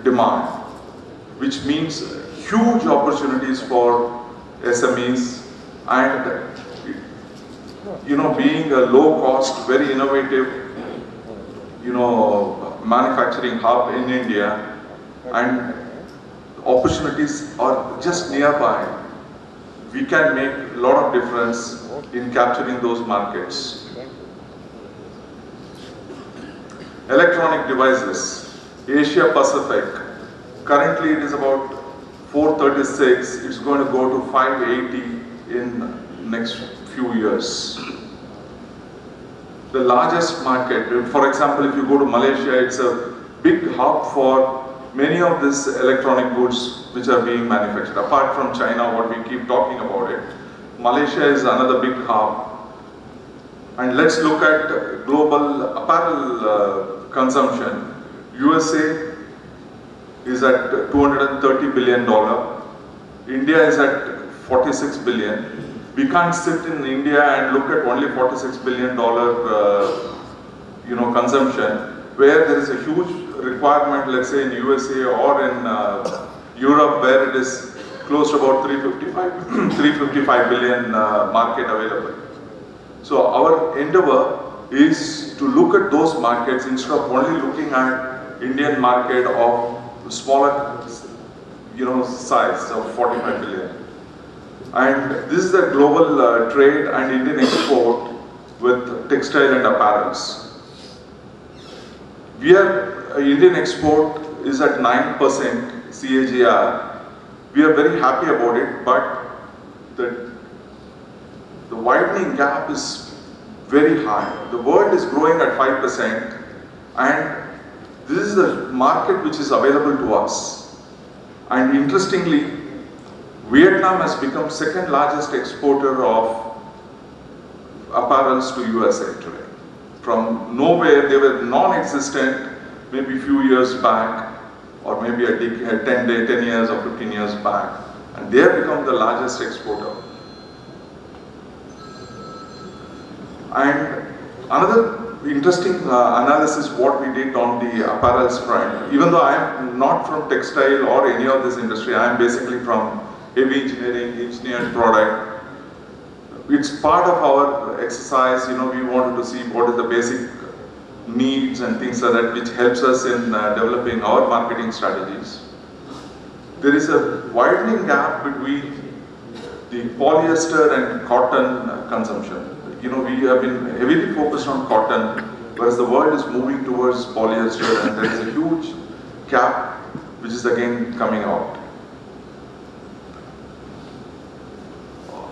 demand, which means huge opportunities for SMEs and being a low-cost, very innovative, manufacturing hub in India, and opportunities are just nearby. We can make a lot of difference in capturing those markets. Electronic devices, Asia Pacific. Currently it is about 436. It's going to go to 580 in next few years. The largest market, for example, if you go to Malaysia, it's a big hub for many of these electronic goods which are being manufactured. Apart from China, what we keep talking about it, Malaysia is another big hub. And let's look at global apparel consumption. USA is at $230 billion. India is at 46 billion. We can't sit in India and look at only $46 billion consumption, where there is a huge requirement, let's say in USA or in Europe, where it is close to about 355 billion market available. So our endeavor is to look at those markets instead of only looking at Indian market of smaller size of 45 billion. And this is the global trade and Indian export with textile and apparels. Indian export is at 9% CAGR. We are very happy about it, but the widening gap is very high. The world is growing at 5%, and this is the market which is available to us. And interestingly, Vietnam has become second largest exporter of apparels to USA today. From nowhere, they were non-existent maybe a few years back, or maybe 10 years or 15 years back, and they have become the largest exporter. And another interesting analysis what we did on the apparels front, even though I am not from textile or any of this industry, I am basically from heavy engineering, engineered product. It's part of our exercise, we wanted to see what is the basic needs and things like that, which helps us in developing our marketing strategies. There is a widening gap between the polyester and cotton consumption. We have been heavily focused on cotton, whereas the world is moving towards polyester, and there is a huge gap which is again coming out.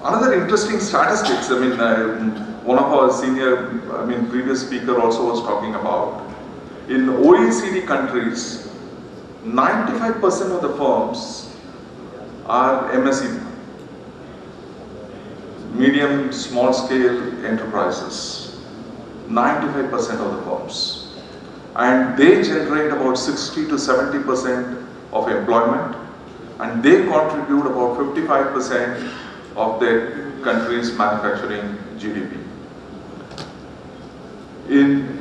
Another interesting statistics, one of our previous speaker also was talking about. In OECD countries, 95% of the firms are MSE, medium, small scale enterprises. 95% of the firms. And they generate about 60 to 70% of employment, and they contribute about 55% of their country's manufacturing GDP. In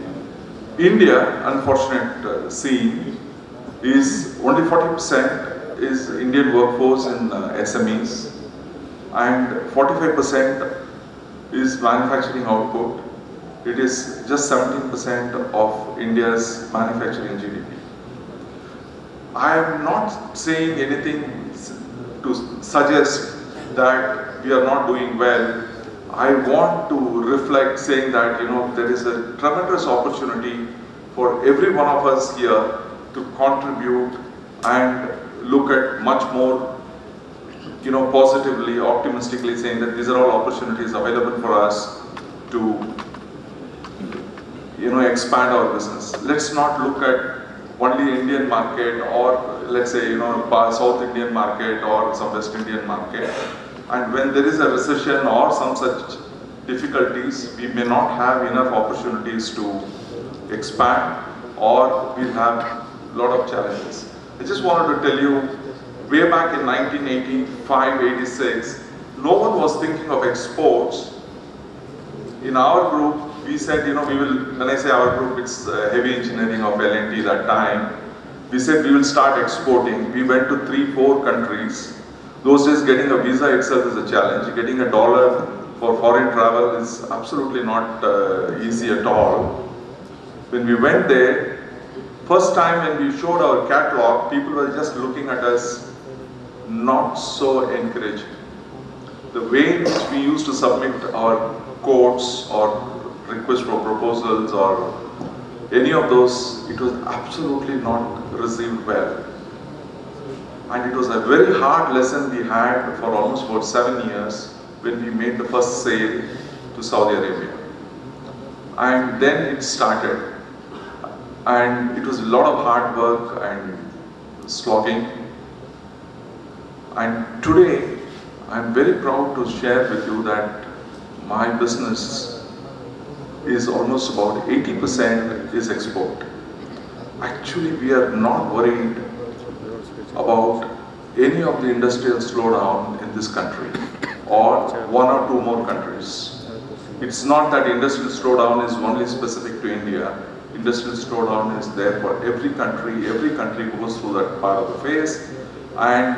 India, unfortunate scene is only 40% is Indian workforce in SMEs, and 45% is manufacturing output. It is just 17% of India's manufacturing GDP. I am not saying anything to suggest that we are not doing well. I want to reflect saying that there is a tremendous opportunity for every one of us here to contribute and look at much more positively, optimistically, saying that these are all opportunities available for us to expand our business. Let's not look at only Indian market, or let's say South Indian market or some West Indian market. And when there is a recession or some such difficulties, we may not have enough opportunities to expand, or we'll have a lot of challenges. I just wanted to tell you, way back in 1985-86, no one was thinking of exports. In our group, we said, we will, when I say our group, it's heavy engineering of L&T that time. We said we will start exporting. We went to 3-4 countries. Those days getting a visa itself is a challenge. Getting a dollar for foreign travel is absolutely not easy at all. When we went there, first time when we showed our catalog, people were just looking at us not so encouraging. The way in which we used to submit our quotes or requests for proposals or any of those, it was absolutely not received well. And it was a very hard lesson we had for almost about 7 years when we made the first sale to Saudi Arabia. And then it started. And it was a lot of hard work and slogging. And today, I'm very proud to share with you that my business is almost about 80% is export. Actually, we are not worried about any of the industrial slowdown in this country or 1 or 2 more countries. It's not that industrial slowdown is only specific to India. Industrial slowdown is there for every country. Every country goes through that part of the phase. And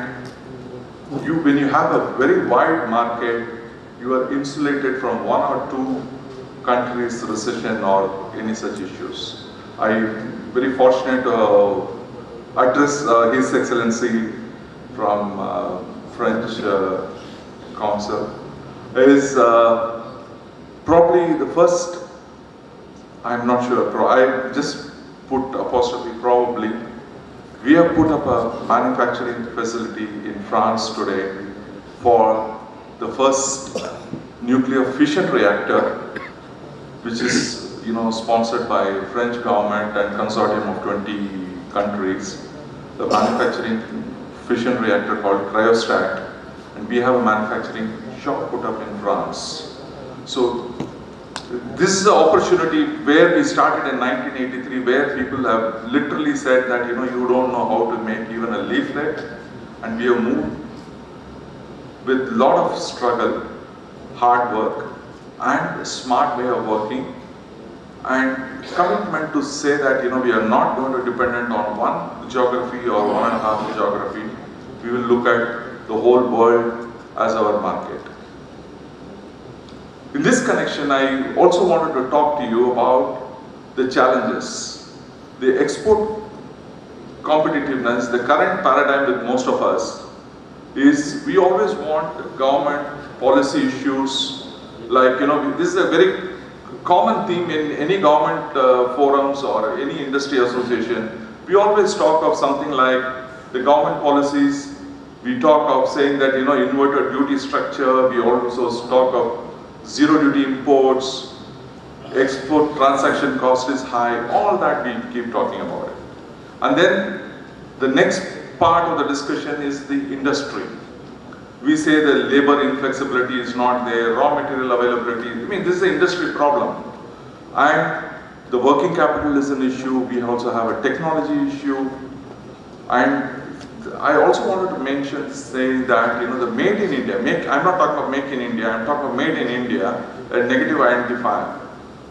when you have a very wide market, you are insulated from 1 or 2 countries' recession or any such issues. I'm very fortunate to address His Excellency from French Council. Is probably the first, I'm not sure, I just put apostrophe probably. We have put up a manufacturing facility in France today for the first nuclear fission reactor, which is sponsored by French government and consortium of 20 countries. The manufacturing fission reactor called Cryostat, and we have a manufacturing shop put up in France. So this is an opportunity where we started in 1983, where people have literally said that you don't know how to make even a leaflet, and we have moved with a lot of struggle, hard work, and a smart way of working, and commitment to say that we are not going to dependent on one geography or 1.5 geography. We will look at the whole world as our market. In this connection, I also wanted to talk to you about the challenges. The export competitiveness, the current paradigm with most of us is we always want government policy issues like, this is a very common theme in any government forums or any industry association. We always talk of something like the government policies. We talk of saying that, inverted duty structure. We also talk of zero duty imports, export transaction cost is high, all that we keep talking about it. And then the next part of the discussion is the industry. We say the labor inflexibility is not there, raw material availability. This is an industry problem. And the working capital is an issue. We also have a technology issue. And I also wanted to mention, say that, the made in India, I'm not talking about make in India, I'm talking about made in India, a negative identifier.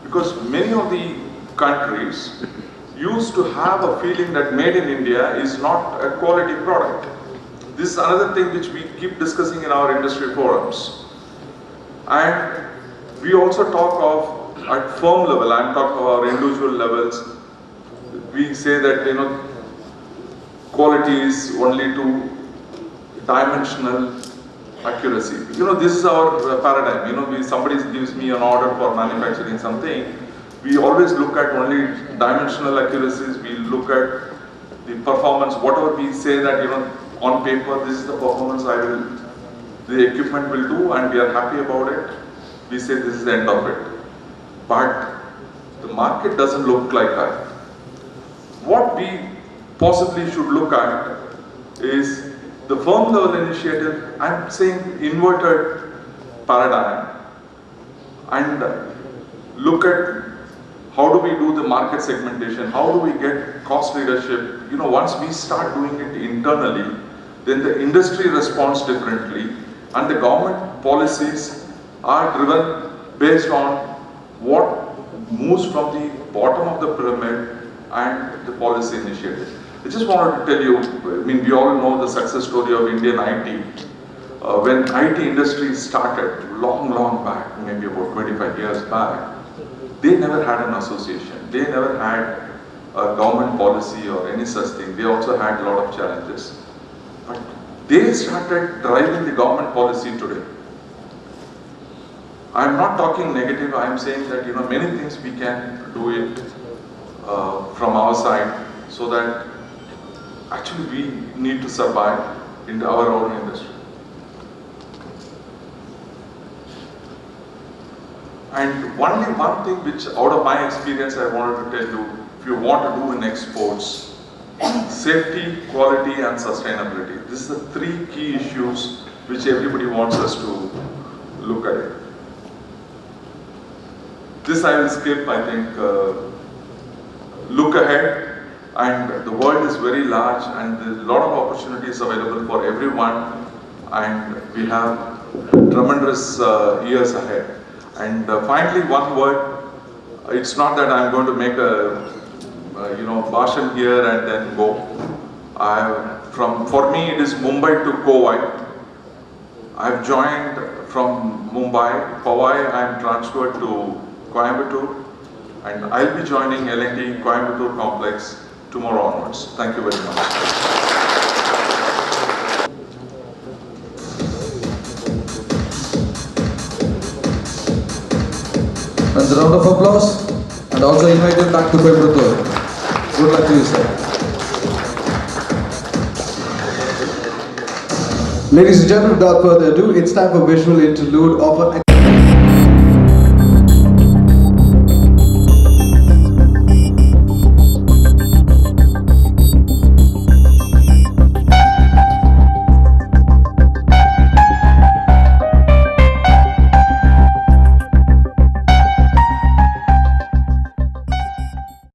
Because many of the countries used to have a feeling that made in India is not a quality product. This is another thing which we keep discussing in our industry forums. And we also talk of, at firm level, I'm talking about our individual levels, we say that, quality is only to dimensional accuracy. This is our paradigm. Somebody gives me an order for manufacturing something, we always look at only dimensional accuracies. We look at the performance, whatever we say that, on paper, this is the performance the equipment will do, and we are happy about it. We say this is the end of it. But the market doesn't look like that. What we possibly should look at is the firm level initiative. I'm saying inverted paradigm, and look at how do we do the market segmentation, how do we get cost leadership. Once we start doing it internally, then the industry responds differently, and the government policies are driven based on what moves from the bottom of the pyramid and the policy initiatives. I just wanted to tell you, I mean, we all know the success story of Indian IT. When IT industry started long back, maybe about 25 years back, they never had an association. They never had a government policy or any such thing. They also had a lot of challenges. But they started driving the government policy today. I am not talking negative. I am saying that many things we can do it from our side, so that actually we need to survive in our own industry. And only one thing which, out of my experience, I wanted to tell you, if you want to do in exports, safety, quality and sustainability. This is the three key issues which everybody wants us to look at it. This I will skip, I think. Look ahead, and the world is very large and there are a lot of opportunities available for everyone, and we have tremendous years ahead. And finally, one word. It's not that I'm going to make a bhashan here and then go. For me, it is Mumbai to Kowai. I've joined from Mumbai. Powai, I'm transferred to Coimbatore, and I'll be joining L&T Coimbatore complex tomorrow onwards. Thank you very much. And a round of applause, and also invite him back to Coimbatore. Good luck to you, sir. Ladies and gentlemen, without further ado, it's time for visual interlude of an